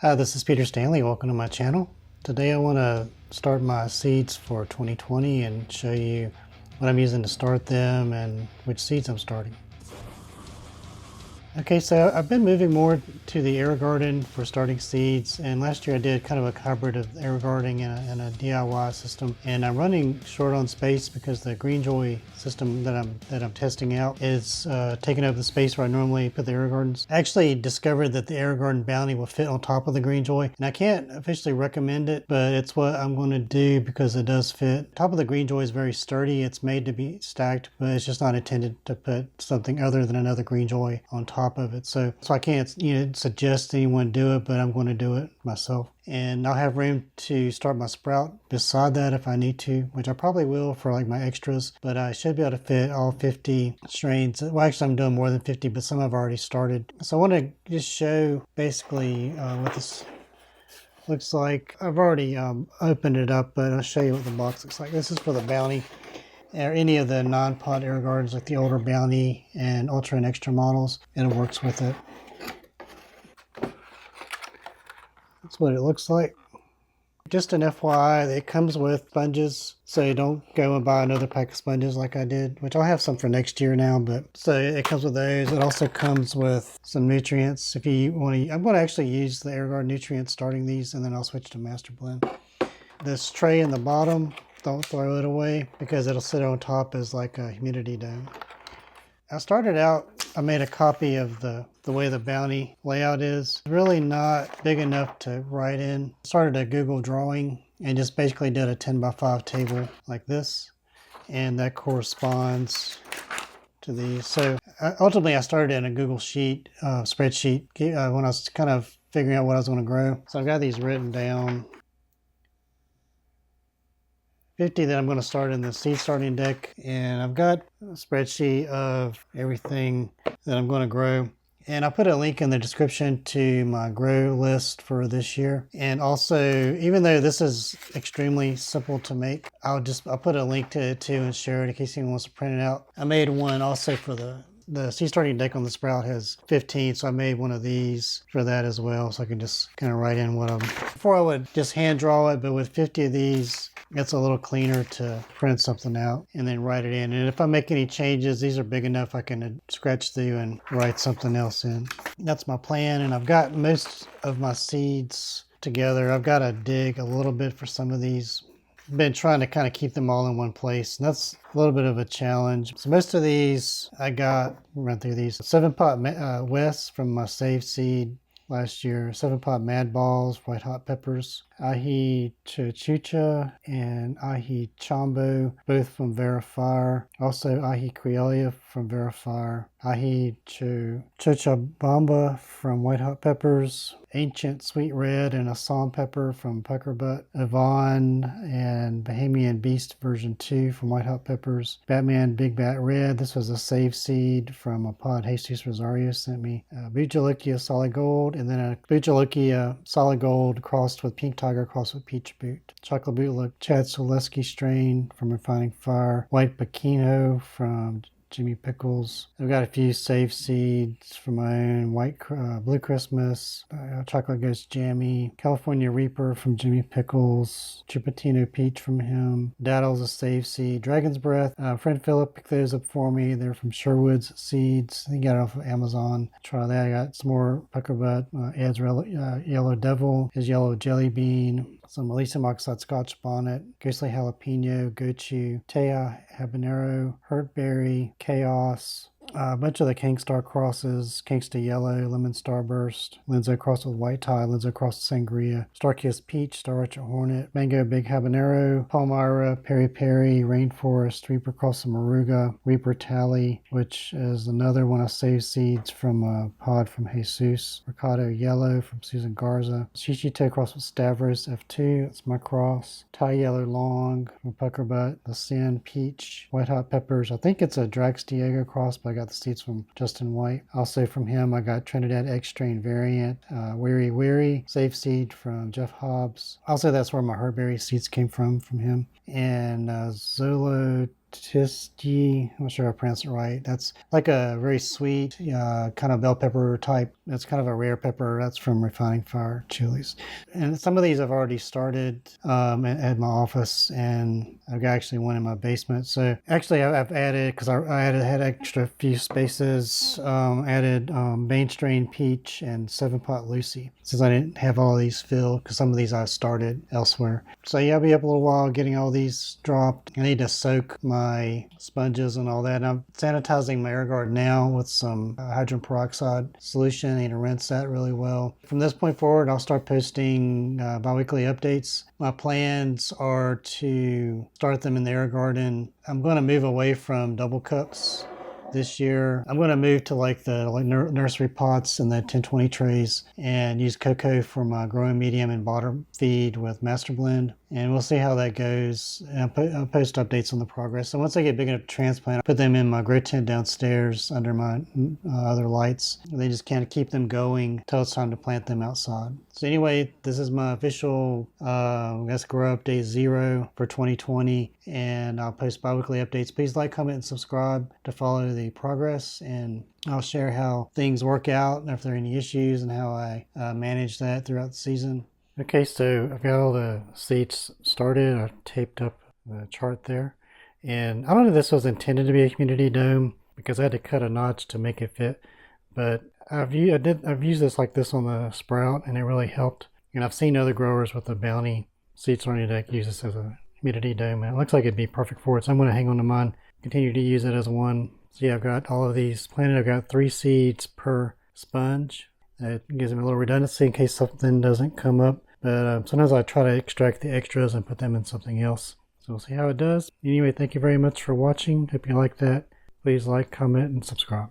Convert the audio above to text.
Hi, this is Peter Stanley. Welcome to my channel. Today I want to start my seeds for 2020 and show you what I'm using to start them and which seeds I'm starting. Okay, so I've been moving more to the AeroGarden for starting seeds, and last year I did kind of a hybrid of AeroGardening and a DIY system, and I'm running short on space because the Greenjoy system that I'm testing out is taking up the space where I normally put the AeroGardens. I actually discovered that the AeroGarden Bounty will fit on top of the Greenjoy, and I can't officially recommend it, but it's what I'm going to do because it does fit. Top of the Greenjoy is very sturdy. It's made to be stacked, but it's just not intended to put something other than another Greenjoy on top of it. So I can't suggest anyone do it, but I'm going to do it myself. And I'll have room to start my sprout beside that if I need to, which I probably will for like my extras, but I should be able to fit all 50 strains. Well, actually I'm doing more than 50, but some have already started. So I want to just show basically what this looks like. I've already opened it up, but I'll show you what the box looks like. This is for the Bounty, or any of the non-pod AeroGardens like the older Bounty and Ultra and Extra models, and it works with it. That's what it looks like. Just an FYI, it comes with sponges, so you don't go and buy another pack of sponges like I did, which I'll have some for next year now, but so it comes with those. It also comes with some nutrients if you want to. I'm going to actually use the AeroGarden nutrients starting these, and then I'll switch to Masterblend. This tray in the bottom, don't throw it away because it'll sit on top as like a humidity dome. I started out, I made a copy of the way the Bounty layout is. Really not big enough to write in. Started a Google drawing and just basically did a 10 by 5 table like this. And that corresponds to these. So ultimately I started in a Google sheet, spreadsheet when I was kind of figuring out what I was going to grow. So I've got these written down. 50 that I'm going to start in the seed starting deck, and I've got a spreadsheet of everything that I'm going to grow, and I'll put a link in the description to my grow list for this year. And also, even though this is extremely simple to make, I'll put a link to it too and share it in case anyone wants to print it out. I made one also for the seed starting deck on the sprout has 15, so I made one of these for that as well, so I can just kind of write in what I'm. Before I would just hand draw it, but with 50 of these, it's a little cleaner to print something out and then write it in. And if I make any changes, these are big enough I can scratch through and write something else in. That's my plan, and I've got most of my seeds together. I've got to dig a little bit for some of these. Been trying to kind of keep them all in one place, and that's a little bit of a challenge. So most of these I got, run through these, 7-pot West from my save seed last year, 7-pot Mad Balls, white hot peppers, ahi chucha and ahi chambo, both from Verifier. Also ahi criolla from Verifier, ahi chochabamba from white hot peppers, ancient sweet red and Assam pepper from Puckerbutt, Yvonne and Bahamian Beast version 2 from white hot peppers, Batman Big Bat Red. This was a save seed from a pod Jesus Rosario sent me. Bujalokia Solid Gold, and then a Bujalokia Solid Gold crossed with Pink Tiger crossed with Peach Boot. Chocolate Bootleg Chad Soleski strain from Refining Fire. White Bikino from Jimmy Pickles. I've got a few save seeds from my own. Blue Christmas, Chocolate Ghost Jammy, California Reaper from Jimmy Pickles, Chupatino Peach from him, Daddle's a save seed, Dragon's Breath. Friend Philip picked those up for me. They're from Sherwood's Seeds. He got it off of Amazon. Try that. I got some more Puckerbutt, Ed's Yellow Devil, his Yellow Jelly Bean, some Elysium Oxide Scotch Bonnet, Ghostly Jalapeno, Gochu, Taya Habanero, Hurtberry, Chaos, a bunch of the Kingstar crosses, Kingsta Yellow, Lemon Starburst, Linzo crossed with White Tie, Linzo crossed with Sangria, Starkist Peach, Star Archer Hornet, Mango Big Habanero, Palmyra, Peri Peri, Rainforest, Reaper crossed with Maruga, Reaper Tally, which is another one of save seeds from a pod from Jesus, Ricardo Yellow from Susan Garza, Shishito crossed with Stavros F2, that's my cross, Thai Yellow Long from Puckerbutt, The Sin Peach, White Hot Peppers, I think it's a Drax Diego cross, but I got the seeds from Justin White. Also from him, I got Trinidad X Strain variant, Weary Weary, save seed from Jeff Hobbs. Also, that's where my Herberry seeds came from him. And Zolo I'm not sure if I pronounced it right. That's like a very sweet, kind of bell pepper type. That's kind of a rare pepper. That's from Refining Fire Chilies. And some of these I've already started at my office, and I've got actually one in my basement. So actually I've added, because I had extra few spaces, added Main Strain Peach and 7-Pot Lucy, since I didn't have all these filled, because some of these I started elsewhere. So yeah, I'll be up a little while getting all these dropped. I need to soak my sponges and all that. And I'm sanitizing my AeroGarden now with some hydrogen peroxide solution. I need to rinse that really well. From this point forward, I'll start posting bi-weekly updates. My plans are to start them in the AeroGarden. I'm going to move away from double cups this year. I'm going to move to like the nursery pots and the 1020 trays, and use cocoa for my growing medium and bottom feed with Masterblend. And we'll see how that goes. I'll post updates on the progress. So once I get big enough to transplant, I'll put them in my grow tent downstairs under my other lights. They just kind of keep them going until it's time to plant them outside. So anyway, this is my official, grow update 0 for 2020. And I'll post bi-weekly updates. Please like, comment, and subscribe to follow the progress. And I'll share how things work out and if there are any issues and how I manage that throughout the season. Okay, so I've got all the seeds started. I've taped up the chart there. And I don't know if this was intended to be a humidity dome because I had to cut a notch to make it fit. But I've used this like this on the sprout, and it really helped. And I've seen other growers with the Bounty seed starting deck use this as a humidity dome. And it looks like it'd be perfect for it. So I'm going to hang on to mine, continue to use it as one. So yeah, I've got all of these planted. I've got 3 seeds per sponge. It gives them a little redundancy in case something doesn't come up. But sometimes I try to extract the extras and put them in something else. So we'll see how it does. Anyway, thank you very much for watching. Hope you like that. Please like, comment, and subscribe.